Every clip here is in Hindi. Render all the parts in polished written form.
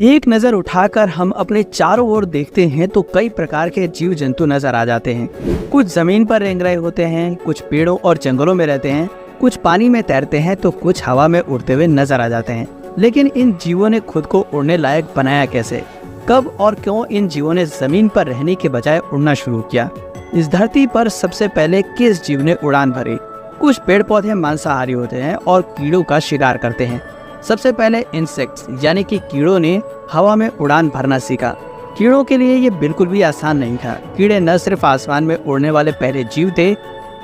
एक नज़र उठाकर हम अपने चारों ओर देखते हैं तो कई प्रकार के जीव जंतु नजर आ जाते हैं। कुछ जमीन पर रेंग रहे होते हैं, कुछ पेड़ों और जंगलों में रहते हैं, कुछ पानी में तैरते हैं तो कुछ हवा में उड़ते हुए नजर आ जाते हैं। लेकिन इन जीवों ने खुद को उड़ने लायक बनाया कैसे? कब और क्यों इन जीवों ने जमीन पर रहने के बजाय उड़ना शुरू किया? इस धरती पर सबसे पहले किस जीव ने उड़ान भरी? कुछ पेड़ पौधे मांसाहारी होते हैं और कीड़ों का शिकार करते हैं। सबसे पहले इंसेक्ट्स यानी कि कीड़ों ने हवा में उड़ान भरना सीखा। कीड़ों के लिए ये बिल्कुल भी आसान नहीं था। कीड़े न सिर्फ आसमान में उड़ने वाले पहले जीव थे,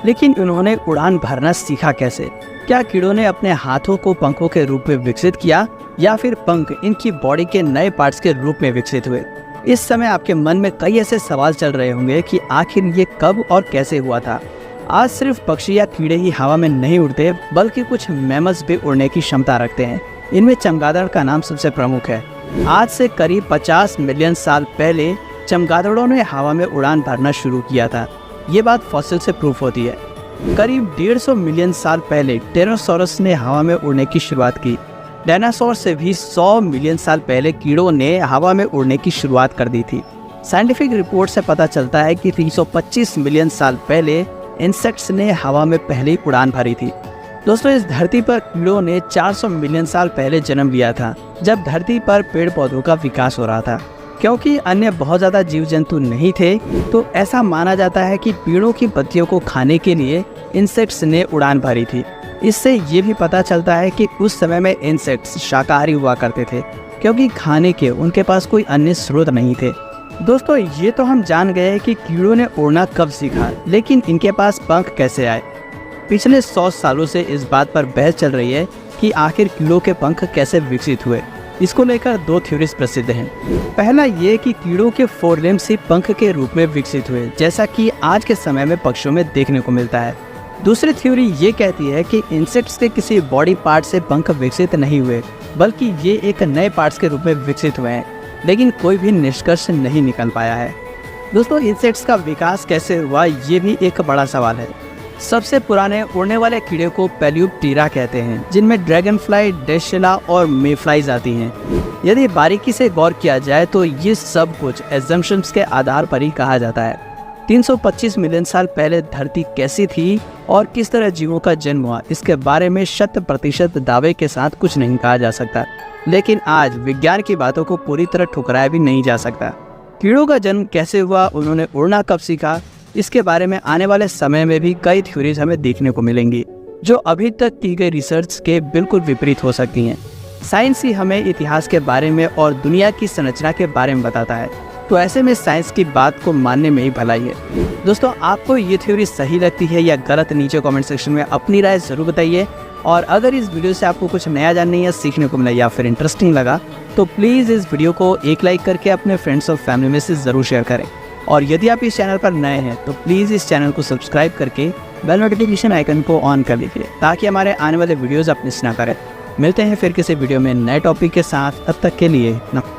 लेकिन उन्होंने उड़ान भरना सीखा कैसे? क्या कीड़ों ने अपने हाथों को पंखों के रूप में विकसित किया या फिर पंख इनकी बॉडी के नए पार्ट्स के रूप में विकसित हुए? इस समय आपके मन में कई ऐसे सवाल चल रहे होंगे कि आखिर ये कब और कैसे हुआ था। आज सिर्फ पक्षी या कीड़े ही हवा में नहीं उड़ते, बल्कि कुछ मैमल्स भी उड़ने की क्षमता रखते हैं। इनमें चमगादड़ का नाम सबसे प्रमुख है। आज से करीब 50 मिलियन साल पहले चमगादड़ों ने हवा में उड़ान भरना शुरू किया था। ये बात फॉसिल से प्रूफ होती है। करीब 150 मिलियन साल पहले टेरोसॉरस ने हवा में उड़ने की शुरुआत की। डायनासोर से भी 100 मिलियन साल पहले कीड़ों ने हवा में उड़ने की शुरुआत कर दी थी। साइंटिफिक रिपोर्ट से पता चलता है कि 325 मिलियन साल पहले इंसेक्ट्स ने हवा में पहली उड़ान भरी थी। दोस्तों, इस धरती पर कीड़ों ने 400 मिलियन साल पहले जन्म लिया था, जब धरती पर पेड़ पौधों का विकास हो रहा था। क्योंकि अन्य बहुत ज़्यादा जीव जंतु नहीं थे, तो ऐसा माना जाता है कि पेड़ों की पत्तियों को खाने के लिए इंसेक्ट्स ने उड़ान भरी थी। इससे ये भी पता चलता है कि उस समय में इंसेक्ट्स शाकाहारी हुआ करते थे, क्योंकि खाने के उनके पास कोई अन्य स्रोत नहीं थे। दोस्तों, ये तो हम जान गए कि कीड़ों ने उड़ना कब सीखा, लेकिन इनके पास पंख कैसे आए? पिछले 100 सालों से इस बात पर बहस चल रही है कि आखिर कीड़ों के पंख कैसे विकसित हुए। इसको लेकर 2 थ्योरीज प्रसिद्ध हैं। पहला ये कि कीड़ों के फोरलिम्स ही पंख के रूप में विकसित हुए, जैसा कि आज के समय में पक्षियों में देखने को मिलता है। दूसरी थ्योरी ये कहती है कि इंसेक्ट्स के किसी बॉडी पार्ट से पंख विकसित नहीं हुए, बल्कि ये एक नए पार्ट्स के रूप में विकसित हुए हैं, लेकिन कोई भी निष्कर्ष नहीं निकल पाया है। दोस्तों, इंसेक्ट्स का विकास कैसे हुआ, ये भी एक बड़ा सवाल है। सबसे पुराने उड़ने वाले कीड़े को पैल्यूप्टेरा कहते हैं, जिनमें ड्रैगन फ्लाई, डेशेला और मेफ्लाइज आती हैं। यदि बारीकी से गौर किया जाए तो ये सब कुछ एजम्पशंस के आधार पर ही कहा जाता है। 325 मिलियन साल पहले धरती कैसी थी और किस तरह जीवों का जन्म हुआ, इसके बारे में 100% दावे के साथ कुछ नहीं कहा जा सकता। लेकिन आज विज्ञान की बातों को पूरी तरह ठुकराया भी नहीं जा सकता। कीड़ों का जन्म कैसे हुआ, उन्होंने उड़ना कब सीखा, इसके बारे में आने वाले समय में भी कई थ्योरीज हमें देखने को मिलेंगी, जो अभी तक की गई रिसर्च के बिल्कुल विपरीत हो सकती हैं। साइंस ही हमें इतिहास के बारे में और दुनिया की संरचना के बारे में बताता है, तो ऐसे में साइंस की बात को मानने में ही भलाई है। दोस्तों, आपको ये थ्योरी सही लगती है या गलत, नीचे कमेंट सेक्शन में अपनी राय जरूर बताइए। और अगर इस वीडियो से आपको कुछ नया जानने या सीखने को मिला या फिर इंटरेस्टिंग लगा, तो प्लीज़ इस वीडियो को एक लाइक करके अपने फ्रेंड्स और फैमिली में से ज़रूर शेयर करें। और यदि आप इस चैनल पर नए हैं तो प्लीज़ इस चैनल को सब्सक्राइब करके बेल नोटिफिकेशन आइकन को ऑन कर लीजिए, ताकि हमारे आने वाले वीडियोज़ आप मिस ना करें। मिलते हैं फिर किसी वीडियो में नए टॉपिक के साथ। तब तक के लिए नमस्कार।